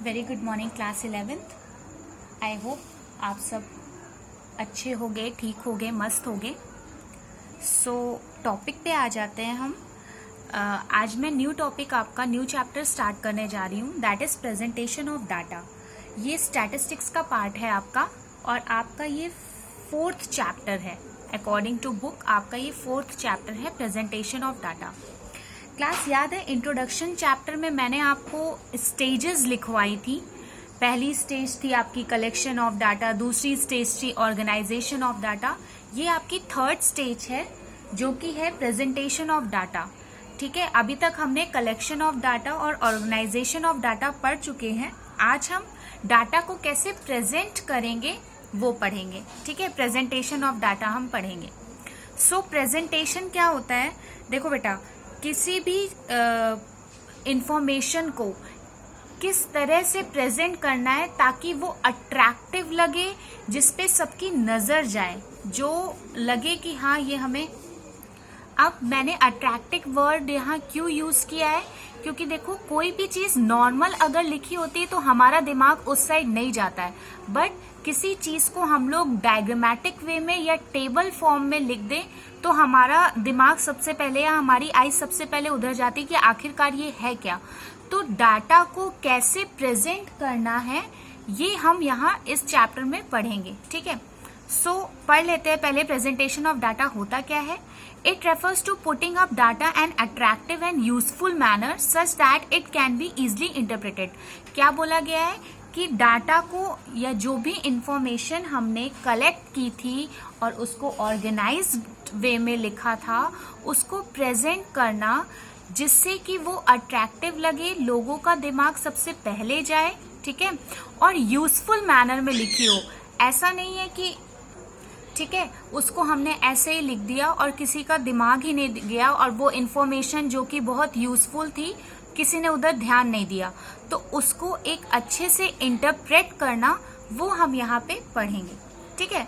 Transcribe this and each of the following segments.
Very good morning class 11th। I hope आप सब अच्छे होंगे, ठीक होंगे, मस्त होंगे। सो टॉपिक पे आ जाते हैं हम। आज मैं न्यू टॉपिक आपका न्यू चैप्टर स्टार्ट करने जा रही हूँ, that is presentation of data. ये स्टैटिस्टिक्स का पार्ट है आपका और आपका ये 4th चैप्टर है। अकॉर्डिंग टू बुक आपका ये 4th चैप्टर है, प्रेजेंटेशन ऑफ डाटा। क्लास याद है इंट्रोडक्शन चैप्टर में मैंने आपको स्टेजेस लिखवाई थी। पहली स्टेज थी आपकी कलेक्शन ऑफ डाटा, दूसरी स्टेज थी ऑर्गेनाइजेशन ऑफ डाटा। ये आपकी 3rd स्टेज है जो कि है प्रेजेंटेशन ऑफ डाटा। ठीक है, अभी तक हमने कलेक्शन ऑफ डाटा और ऑर्गेनाइजेशन ऑफ डाटा पढ़ चुके हैं। आज हम डाटा को कैसे प्रेजेंट करेंगे वो पढ़ेंगे। ठीक है, प्रेजेंटेशन ऑफ डाटा हम पढ़ेंगे। सो प्रेजेंटेशन क्या होता है? देखो बेटा, किसी भी इंफॉर्मेशन को किस तरह से प्रेजेंट करना है ताकि वो अट्रैक्टिव लगे, जिसपे सबकी नजर जाए, जो लगे कि हाँ ये हमें। अब मैंने अट्रैक्टिव वर्ड यहाँ क्यों यूज किया है? क्योंकि देखो कोई भी चीज नॉर्मल अगर लिखी होती है तो हमारा दिमाग उस साइड नहीं जाता है, बट किसी चीज को हम लोग डायग्रामेटिक वे में या टेबल फॉर्म में लिख दें तो हमारा दिमाग सबसे पहले या हमारी आई सबसे पहले उधर जाती है कि आखिरकार ये है क्या। तो डाटा को कैसे प्रेजेंट करना है ये हम यहाँ इस चैप्टर में पढ़ेंगे। ठीक है, सो पढ़ लेते हैं पहले प्रेजेंटेशन ऑफ डाटा होता क्या है। It refers to putting up data in attractive and useful manner such that it can be easily interpreted। क्या बोला गया है कि डाटा को या जो भी इंफॉर्मेशन हमने कलेक्ट की थी और उसको ऑर्गेनाइज्ड वे में लिखा था, उसको प्रेजेंट करना जिससे कि वो अट्रैक्टिव लगे, लोगों का दिमाग सबसे पहले जाए। ठीक है, और यूजफुल मैनर में लिखी हो। ऐसा नहीं है कि ठीक है उसको हमने ऐसे ही लिख दिया और किसी का दिमाग ही नहीं गया और वो इन्फॉर्मेशन जो कि बहुत यूजफुल थी किसी ने उधर ध्यान नहीं दिया, तो उसको एक अच्छे से इंटरप्रेट करना वो हम यहाँ पे पढ़ेंगे। ठीक है,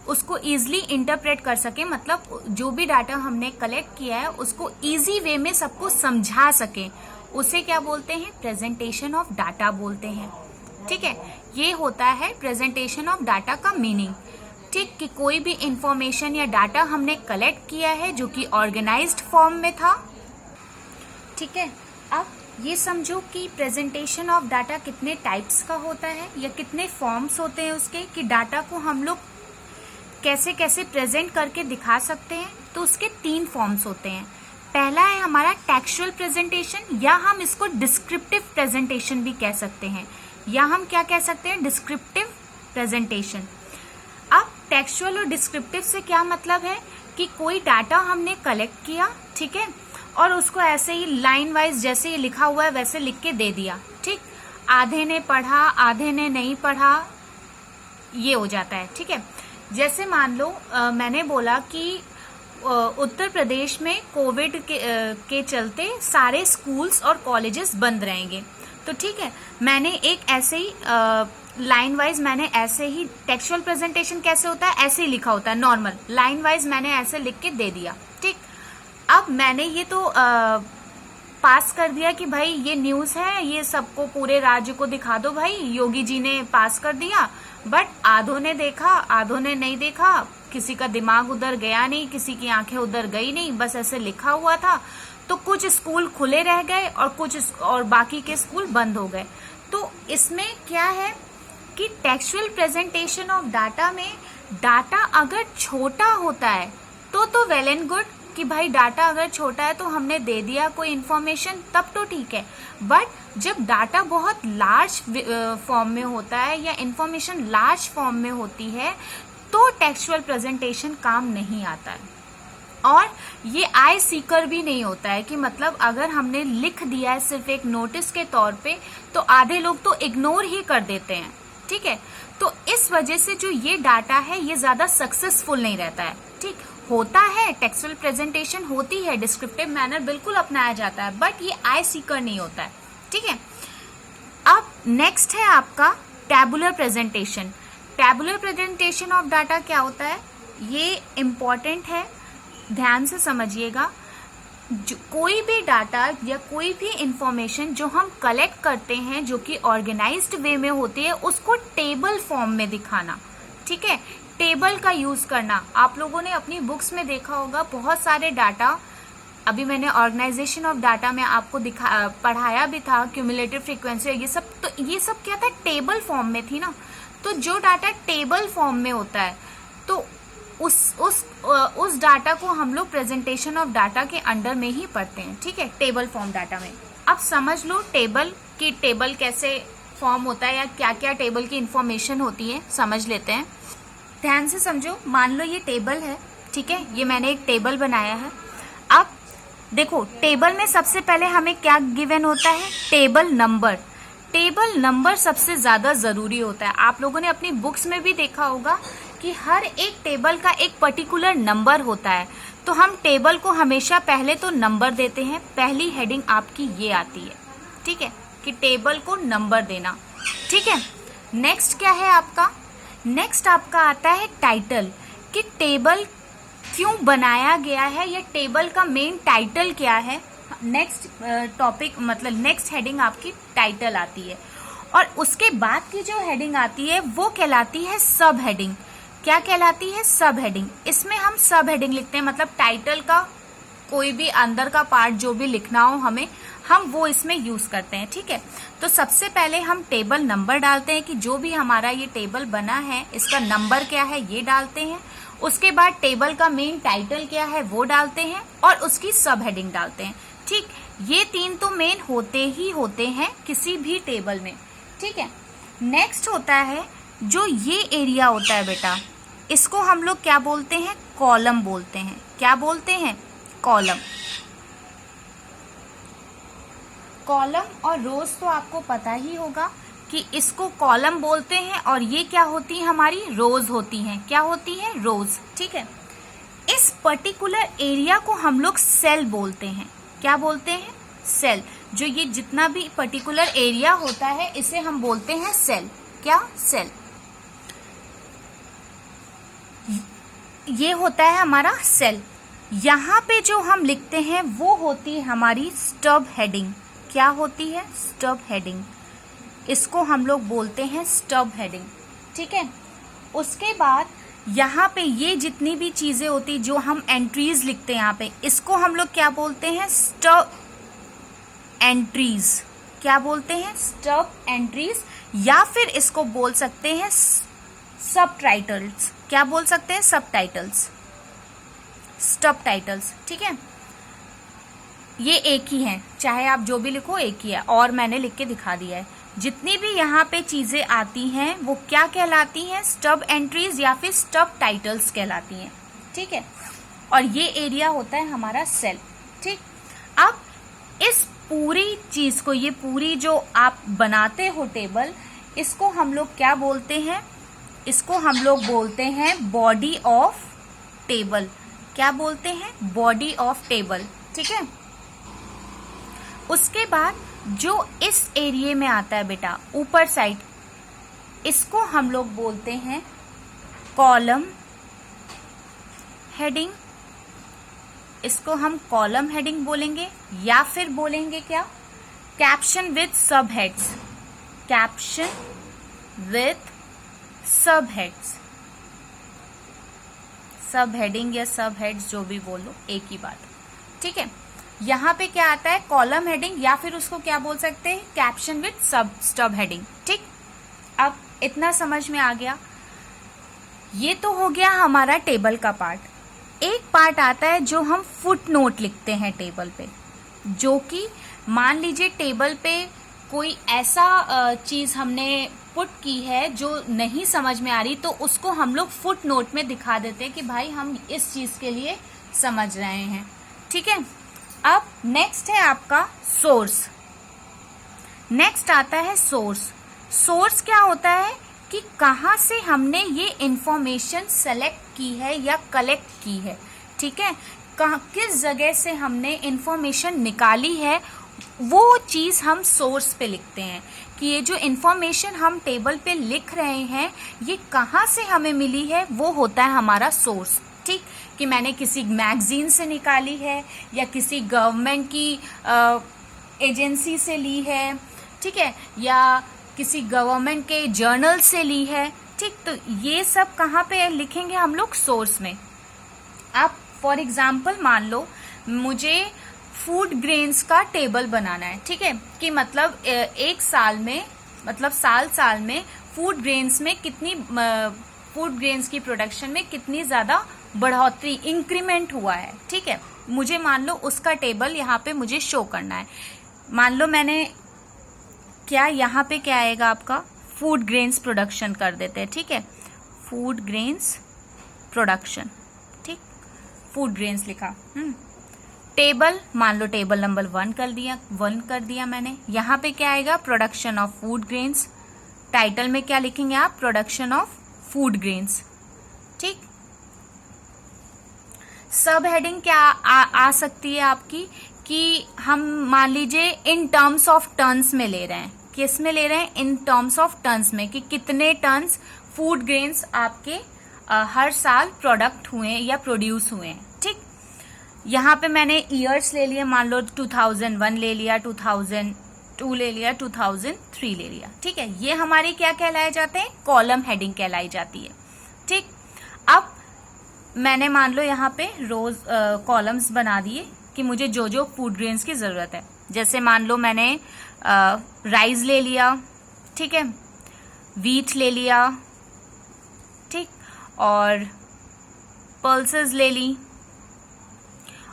उसको इजीली इंटरप्रेट कर सके, मतलब जो भी डाटा हमने कलेक्ट किया है उसको इजी वे में सबको समझा सके, उसे क्या बोलते हैं? प्रेजेंटेशन ऑफ डाटा बोलते हैं। ठीक है, ये होता है प्रेजेंटेशन ऑफ डाटा का मीनिंग। ठीक, कि कोई भी इंफॉर्मेशन या डाटा हमने कलेक्ट किया है जो कि ऑर्गेनाइज्ड फॉर्म में था। ठीक है, अब ये समझो कि प्रेजेंटेशन ऑफ डाटा कितने टाइप्स का होता है या कितने फॉर्म्स होते हैं उसके, कि डाटा को हम लोग कैसे कैसे प्रेजेंट करके दिखा सकते हैं। तो उसके 3 फॉर्म्स होते हैं। पहला है हमारा टेक्सचुअल प्रेजेंटेशन, या हम इसको डिस्क्रिप्टिव प्रेजेंटेशन भी कह सकते हैं, या हम क्या कह सकते हैं? Descriptive presentation. अब टेक्सचुअल और डिस्क्रिप्टिव से क्या मतलब है कि कोई डाटा हमने कलेक्ट किया, ठीक है, और उसको ऐसे ही लाइन वाइज जैसे ही लिखा हुआ है वैसे लिख के दे दिया। ठीक, आधे ने पढ़ा, आधे ने नहीं पढ़ा, ये हो जाता है। ठीक है, जैसे मान लो मैंने बोला कि उत्तर प्रदेश में कोविड के चलते सारे स्कूल्स और कॉलेजेस बंद रहेंगे। तो ठीक है, मैंने एक ऐसे ही लाइन वाइज मैंने ऐसे ही, टेक्सचुअल प्रेजेंटेशन कैसे होता है? ऐसे ही लिखा होता है नॉर्मल, लाइन वाइज मैंने ऐसे लिख के दे दिया। ठीक, अब मैंने ये तो पास कर दिया कि भाई ये न्यूज है, ये सबको पूरे राज्य को दिखा दो भाई, योगी जी ने पास कर दिया। बट आधों ने देखा, आधों ने नहीं देखा, किसी का दिमाग उधर गया नहीं, किसी की आंखें उधर गई नहीं, बस ऐसे लिखा हुआ था। तो कुछ स्कूल खुले रह गए और बाकी के स्कूल बंद हो गए। तो इसमें क्या है कि टेक्सचुअल प्रेजेंटेशन ऑफ डाटा में डाटा अगर छोटा होता है तो वेल एंड गुड, कि भाई डाटा अगर छोटा है तो हमने दे दिया कोई इन्फॉर्मेशन, तब तो ठीक है। बट जब डाटा बहुत लार्ज फॉर्म में होता है या इन्फॉर्मेशन लार्ज फॉर्म में होती है तो टेक्सचुअल प्रेजेंटेशन काम नहीं आता है। और ये आई सीकर भी नहीं होता है कि मतलब अगर हमने लिख दिया है सिर्फ एक नोटिस के तौर पे तो आधे लोग तो इग्नोर ही कर देते हैं। ठीक है, तो इस वजह से जो ये डाटा है ये ज्यादा सक्सेसफुल नहीं रहता है। ठीक, होता है टेक्सचुअल प्रेजेंटेशन होती है, डिस्क्रिप्टिव मैनर बिल्कुल अपनाया जाता है, बट ये आई सीकर नहीं होता है। ठीक है, अब नेक्स्ट है आपका tabular presentation. Tabular presentation of data क्या होता है? ये इम्पॉर्टेंट है, ध्यान से समझिएगा। कोई भी डाटा या कोई भी इंफॉर्मेशन जो हम कलेक्ट करते हैं जो कि ऑर्गेनाइज्ड वे में होती है, उसको टेबल फॉर्म में दिखाना। ठीक है, टेबल का यूज करना। आप लोगों ने अपनी बुक्स में देखा होगा बहुत सारे डाटा, अभी मैंने ऑर्गेनाइजेशन ऑफ डाटा में आपको पढ़ाया भी था, क्यूमुलेटिव फ्रीक्वेंसी, ये सब। तो ये सब क्या था, टेबल फॉर्म में थी ना। तो जो डाटा टेबल फॉर्म में होता है तो उस डाटा को हम लोग प्रेजेंटेशन ऑफ डाटा के अंडर में ही पढ़ते हैं। ठीक है, टेबल फॉर्म डाटा में। अब समझ लो टेबल कैसे फॉर्म होता है या क्या क्या टेबल की इंफॉर्मेशन होती है, समझ लेते हैं। ध्यान से समझो। मान लो ये टेबल है, ठीक है, ये मैंने एक टेबल बनाया है। अब देखो, टेबल में सबसे पहले हमें क्या गिवन होता है, टेबल नंबर। टेबल नंबर सबसे ज्यादा जरूरी होता है। आप लोगों ने अपनी बुक्स में भी देखा होगा कि हर एक टेबल का एक पर्टिकुलर नंबर होता है। तो हम टेबल को हमेशा पहले तो नंबर देते हैं। पहली हेडिंग आपकी ये आती है, ठीक है, कि टेबल को नंबर देना। ठीक है, नेक्स्ट क्या है आपका, नेक्स्ट आपका आता है टाइटल, कि टेबल क्यों बनाया गया है या टेबल का मेन टाइटल क्या है। नेक्स्ट टॉपिक मतलब नेक्स्ट हेडिंग आपकी टाइटल आती है। और उसके बाद की जो हेडिंग आती है वो कहलाती है सब हेडिंग। क्या कहलाती है, सब हेडिंग। इसमें हम सब हेडिंग लिखते हैं, मतलब टाइटल का कोई भी अंदर का पार्ट जो भी लिखना हो हमें, हम वो इसमें यूज करते हैं। ठीक है, तो सबसे पहले हम टेबल नंबर डालते हैं कि जो भी हमारा ये टेबल बना है इसका नंबर क्या है ये डालते हैं। उसके बाद टेबल का मेन टाइटल क्या है वो डालते हैं और उसकी सब हेडिंग डालते हैं। ठीक, ये तीन तो मेन होते ही होते हैं किसी भी टेबल में। ठीक है, नेक्स्ट होता है जो ये एरिया होता है बेटा, इसको हम लोग क्या बोलते हैं, कॉलम बोलते हैं। क्या बोलते हैं, कॉलम। कॉलम और रोज तो आपको पता ही होगा कि इसको कॉलम बोलते हैं और ये क्या होती है, हमारी रोज होती हैं। क्या होती है, रोज। ठीक है, इस पर्टिकुलर एरिया को हम लोग सेल बोलते हैं। क्या बोलते हैं, सेल। जो ये जितना भी पर्टिकुलर एरिया होता है इसे हम बोलते हैं सेल। क्या, सेल। ये होता है हमारा सेल। यहाँ पे जो हम लिखते हैं वो होती है हमारी स्टब हेडिंग। क्या होती है, स्टब हेडिंग। इसको हम लोग बोलते हैं स्टब हेडिंग। ठीक है, उसके बाद यहाँ पे ये जितनी भी चीजें होती जो हम एंट्रीज लिखते हैं यहाँ पे, इसको हम लोग क्या बोलते हैं, स्टब एंट्रीज। क्या बोलते हैं, स्टब एंट्रीज, या फिर इसको बोल सकते हैं सब टाइटल्स। क्या बोल सकते हैं, सब टाइटल्स, स्टब टाइटल्स। ठीक है, ये एक ही है, चाहे आप जो भी लिखो एक ही है, और मैंने लिख के दिखा दिया है। जितनी भी यहाँ पे चीजें आती हैं वो क्या कहलाती हैं, स्टब एंट्रीज या फिर स्टब टाइटल्स कहलाती हैं। ठीक है, और ये एरिया होता है हमारा सेल। ठीक, अब इस पूरी चीज को, ये पूरी जो आप बनाते हो टेबल, इसको हम लोग क्या बोलते हैं, इसको हम लोग बोलते हैं बॉडी ऑफ टेबल। क्या बोलते हैं, बॉडी ऑफ टेबल। ठीक है, उसके बाद जो इस एरिया में आता है बेटा ऊपर साइड, इसको हम लोग बोलते हैं कॉलम हेडिंग। इसको हम कॉलम हेडिंग बोलेंगे या फिर बोलेंगे क्या, कैप्शन विथ सब हेड्स। कैप्शन विथ सब हेड्स, सब हेडिंग या सब हेड्स जो भी बोलो एक ही बात। ठीक है, यहाँ पे क्या आता है, कॉलम हेडिंग या फिर उसको क्या बोल सकते हैं, कैप्शन विथ स्टब हेडिंग। ठीक, अब इतना समझ में आ गया। ये तो हो गया हमारा टेबल का पार्ट। एक पार्ट आता है जो हम फुट नोट लिखते हैं टेबल पे, जो कि मान लीजिए टेबल पे कोई ऐसा चीज हमने पुट की है जो नहीं समझ में आ रही, तो उसको हम लोग फुट नोट में दिखा देते हैं कि भाई हम इस चीज के लिए समझ रहे हैं। ठीक है, अब नेक्स्ट है आपका सोर्स। नेक्स्ट आता है सोर्स। सोर्स क्या होता है कि कहाँ से हमने ये इंफॉर्मेशन सेलेक्ट की है या कलेक्ट की है। ठीक है, किस जगह से हमने इंफॉर्मेशन निकाली है, वो चीज हम सोर्स पे लिखते हैं कि ये जो इंफॉर्मेशन हम टेबल पे लिख रहे हैं ये कहाँ से हमें मिली है, वो होता है हमारा सोर्स। ठीक, कि मैंने किसी मैगजीन से निकाली है या किसी गवर्नमेंट की एजेंसी से ली है, ठीक है, या किसी गवर्नमेंट के जर्नल से ली है। ठीक, तो ये सब कहाँ पे लिखेंगे हम लोग? सोर्स में। आप फॉर एग्जाम्पल मान लो मुझे फूड ग्रेन्स का टेबल बनाना है, ठीक है, कि मतलब एक साल में, मतलब साल में फूड ग्रेन्स में कितनी, फूड ग्रेन्स की प्रोडक्शन में कितनी ज्यादा बढ़ोतरी, इंक्रीमेंट हुआ है। ठीक है, मुझे मान लो उसका टेबल यहाँ पे मुझे शो करना है। मान लो मैंने क्या, यहाँ पे क्या आएगा आपका? फूड ग्रेन्स प्रोडक्शन कर देते हैं, ठीक है, फूड ग्रेन्स प्रोडक्शन, ठीक, फूड ग्रेन्स लिखा। टेबल, मान लो टेबल नंबर 1 कर दिया मैंने। यहाँ पे क्या आएगा? Production of food grains. Title में क्या लिखेंगे आप? Production of food grains. ठीक, सब हेडिंग क्या आ सकती है आपकी? कि हम मान लीजिए इन टर्म्स ऑफ टन्स में ले रहे हैं। किस में ले रहे हैं? इन टर्म्स ऑफ टन्स में, कि कितने टन्स फूड ग्रेन्स आपके हर साल प्रोडक्ट हुए या प्रोड्यूस हुए हैं। ठीक, यहाँ पे मैंने ईयर्स ले लिए, मान लो 2001 ले लिया, 2002 ले लिया, 2003 ले लिया। ठीक है, ये हमारी क्या कहलाए जाते हैं? कॉलम हेडिंग कहलाई जाती है। ठीक, अब मैंने मान लो यहाँ पे रोज कॉलम्स बना दिए कि मुझे जो जो फूड ग्रेन्स की जरूरत है। जैसे मान लो मैंने राइस ले लिया, ठीक है, व्हीट ले लिया, ठीक, और पल्सेस ले ली,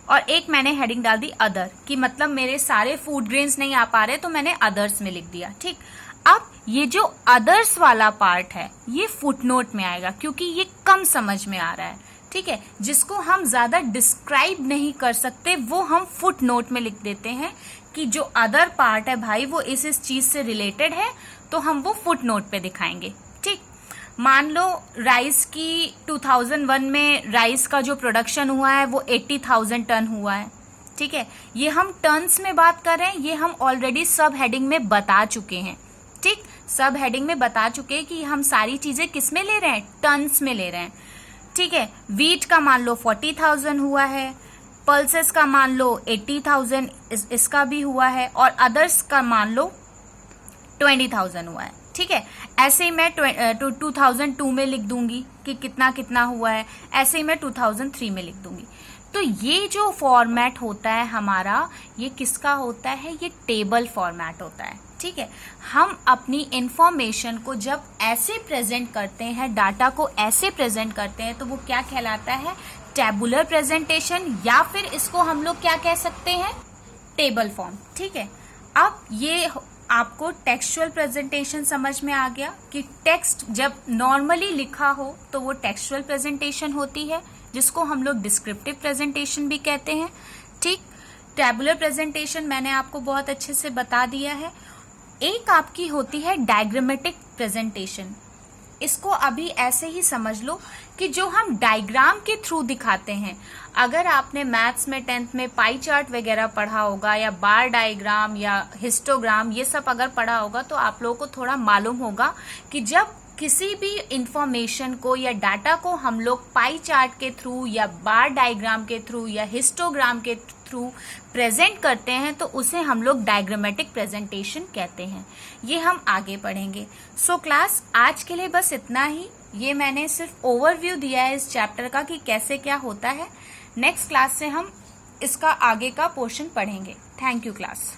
और एक मैंने हेडिंग डाल दी अदर, कि मतलब मेरे सारे फूड ग्रेन्स नहीं आ पा रहे तो मैंने अदर्स में लिख दिया। ठीक, अब ये जो अदर्स वाला पार्ट है ये फुटनोट में आएगा, क्योंकि ये कम समझ में आ रहा है। ठीक है, जिसको हम ज्यादा डिस्क्राइब नहीं कर सकते वो हम फुटनोट में लिख देते हैं कि जो अदर पार्ट है भाई वो इस चीज से रिलेटेड है, तो हम वो फुटनोट पे दिखाएंगे। ठीक, मान लो राइस की 2001 में राइस का जो प्रोडक्शन हुआ है वो 80,000 टन हुआ है। ठीक है, ये हम टन्स में बात कर रहे हैं, ये हम ऑलरेडी सब हेडिंग में बता चुके हैं। ठीक, सब हेडिंग में बता चुके हैं कि हम सारी चीजें किस में ले रहे हैं? टन्स में ले रहे हैं। ठीक है, व्हीट का मान लो 40,000 हुआ है, पल्सेस का मान लो 80,000 इसका भी हुआ है, और अदर्स का मान लो 20,000 हुआ है। ठीक है, ऐसे ही मैं 2002 में लिख दूंगी कि कितना कितना हुआ है, ऐसे ही मैं 2003 में लिख दूंगी। तो ये जो फॉर्मेट होता है हमारा, ये किसका होता है? ये टेबल फॉर्मेट होता है। ठीक है, हम अपनी इंफॉर्मेशन को जब ऐसे प्रेजेंट करते हैं, डाटा को ऐसे प्रेजेंट करते हैं, तो वो क्या कहलाता है? टेबुलर प्रेजेंटेशन, या फिर इसको हम लोग क्या कह सकते हैं? Table form. ठीक है, अब ये आपको टेक्सचुअल प्रेजेंटेशन समझ में आ गया कि टेक्स्ट जब नॉर्मली लिखा हो तो वो टेक्सचुअल प्रेजेंटेशन होती है, जिसको हम लोग डिस्क्रिप्टिव प्रेजेंटेशन भी कहते हैं। ठीक, टेबुलर प्रेजेंटेशन मैंने आपको बहुत अच्छे से बता दिया है। एक आपकी होती है डायग्रामेटिक प्रेजेंटेशन। इसको अभी ऐसे ही समझ लो कि जो हम डायग्राम के थ्रू दिखाते हैं, अगर आपने मैथ्स में 10th में पाई चार्ट वगैरह पढ़ा होगा, या बार डायग्राम या हिस्टोग्राम, ये सब अगर पढ़ा होगा, तो आप लोगों को थोड़ा मालूम होगा कि जब किसी भी इंफॉर्मेशन को या डाटा को हम लोग पाई चार्ट के थ्रू या बार डायग्राम के थ्रू या हिस्टोग्राम के थ्रू प्रेजेंट करते हैं, तो उसे हम लोग डायग्रामेटिक प्रेजेंटेशन कहते हैं। ये हम आगे पढ़ेंगे। सो क्लास, आज के लिए बस इतना ही। ये मैंने सिर्फ ओवरव्यू दिया है इस चैप्टर का कि कैसे क्या होता है। नेक्स्ट क्लास से हम इसका आगे का पोर्शन पढ़ेंगे। Thank you class.